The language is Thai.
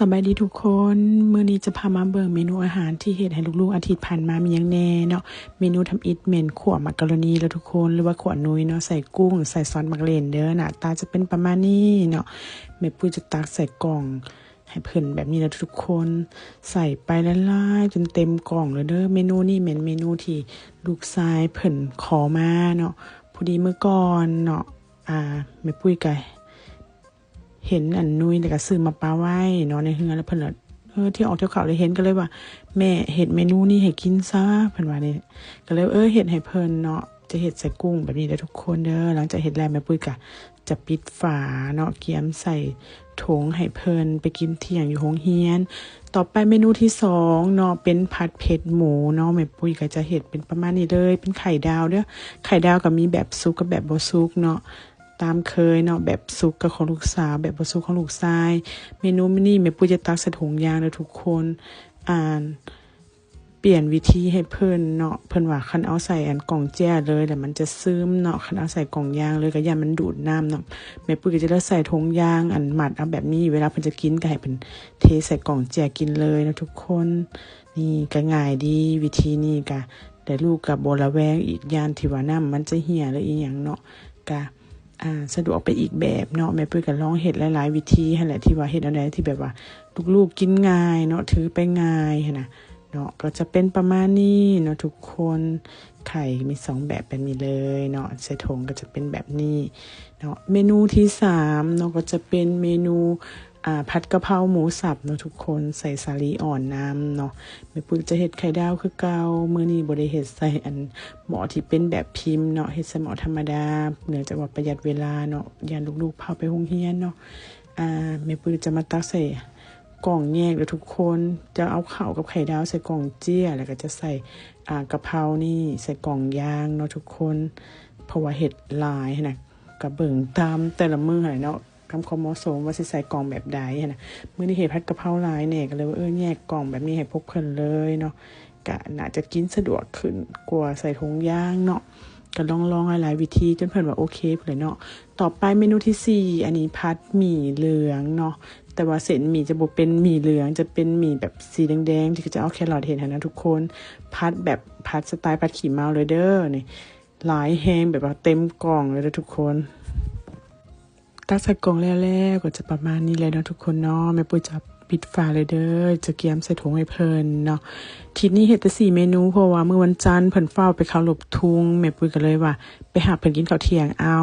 สบายดีทุกคนมื้อนี้จะพามาเบิ่งเมนูอาหารที่เฮ็ดให้ลูกๆอาทิตย์ผ่านมามีหยังแน่เนาะเมนูทำอิฐเม่นขั่วมักกะโรนีแล้วทุกคนหรือว่าขั่วนุยเนาะใส่กุ้งใส่ซอสมักเล่นเด้อหน้าตาจะเป็นประมาณนี้เนาะแม่ปุ้ยจะตักใส่กล่องให้เพิ่นแบบนี้แล้วทุกคนใส่ไปละลายจนเต็มกล่องเลยเด้อเมนูนี้เป็นเมนูที่ลูกชายเพิ่นขอมาเนาะพอดีเมื่อก่อนเนาะแม่ปุ้ยก็เห็นอันนุ้ยแล้วก็ซื้อมาปาไว้เนาะในเฮือนแล้วเพิ่นละที่ออกเที่ยวเขาเลยเห็นก็เลยว่าแม่เฮ็ดเมนูนี้ให้กินซะเพิ่นว่านี่ก็เลยเฮ็ดให้เพิ่นเนาะจะเฮ็ดใส่กุ้งแบบนี้เด้อทุกคนเด้อหลังจากเฮ็ดแล้วแม่ปุ้ยก็จะปิดฝาเนาะเกียมใส่ถุงให้เพิ่นไปกินเที่ยงอยู่โรงเรียนต่อไปเมนูที่2เนาะเป็นผัดเผ็ดหมูเนาะแม่ปุ้ยก็จะเฮ็ดเป็นประมาณนี้เลยเป็นไข่ดาวเด้อไข่ดาวก็มีแบบสุกกับแบบบ่สุกเนาะตามเคยเนาะแบบสุกกับของลูกสาวแบบบ่สุกของลูกชายเมนูนี้แม่ปุ้ยจะตักใส่ถุงยางเด้อทุกคนเปลี่ยนวิธีให้เพิ่นเนาะเพิ่นว่าคันเอาใส่อันกล่องแจ้เลยแล้วมันจะซึมเนาะคันเอาใส่กล่องยางเลยก็ย่ามันดูดน้ำเนาะแม่ปุ้ยก็จะเลือกใส่ถุงยางอันหมัดเอาแบบนี้เวลาเพิ่นจะกินก็ให้เพิ่นเทใส่กล่องแจ้กินเลยนะทุกคนนี่ก็ง่ายดีวิธีนี้ก็แต่ลูกก็บ่ระแวงอีกอย่างที่ว่าน้ำมันจะเหี่ยหรืออีหยังเนาะก็สะดวกไปอีกแบบเนาะแม่ปุ้ยก็ลองเฮ็ดหลายๆวิธีหั่นแหละที่ว่าเฮ็ดอันใดที่แบบว่าลูกๆกินง่ายเนาะถือไปง่ายหั่นน่ะเนาะก็จะเป็นประมาณนี้เนาะทุกคนไข่มี2แบบแบบนี้เลยเนาะใส่ถุงก็จะเป็นแบบนี้เนาะเมนูที่3เนาะก็จะเป็นเมนูผัดกะเพราหมูสับเนาะทุกคนใส่สาลีอ่อนน้ำเนาะแม่ปุ้ยจะเฮ็ดไข่ดาวคือเก่ามื้อนี้บ่ได้เฮ็ดใส่อันหม้อที่เป็นแบบพิมพ์เนาะเฮ็ดใส่หม้อธรรมดาเนื่องจากว่าประหยัดเวลาเนาะย่านลูกๆพาไปโรงเรียนเนาะแม่ปุ้ยจะมาตักใส่กล่องแยกแล้วทุกคนจะเอาข้าวกับไข่ดาวใส่กล่องเจี้ยแล้วก็จะใส่กะเพรานี่ใส่กล่องยางเนาะทุกคนเพราะว่าเฮ็ดหลายนะก็เบิ่งตามแต่ละมื้อให้เนาะคำความเหมาะสมว่าสิใส่กล่องแบบใดนะมื้อนี้เฮ็ดผัดกะเพราหลายแน่ก็เลยว่าแยกกล่องแบบนี้ให้พวกเพิ่นเลยเนาะก็น่าจะกินสะดวกขึ้นกว่าใส่ถุงยางเนาะก็ลองหลายๆวิธีจนเพิ่นว่าโอเคพุ่นเลยเนาะต่อไปเมนูที่4อันนี้ผัดหมี่เหลืองเนาะแต่ว่าเส้นหมี่จะบ่เป็นหมี่เหลืองจะเป็นหมี่แบบสีแดงๆที่จะเอาแครอทเห็นนะทุกคนผัดแบบผัดสไตล์ผัดขี้เมาเลยเด้อนี่หลายแฮงแบบว่าเต็มกล่องเลยเด้อทุกคนตักใส่กล่องแล้วก็จะประมาณนี้เลยเนาะทุกคนเนาะแม่ปุ้ยจะปิดฝาเลยเด้อจะเกียมใส่ถุงให้เพิ่นเนาะทีนี้เฮ็ดแต่4เมนูเพราะว่ามื้อวันจันทร์เพิ่นเฝ้าไปเคารพทุ่งแม่ปุ้ยก็เลยว่าไปหาเพิ่นกินข้าวเที่ยงเอา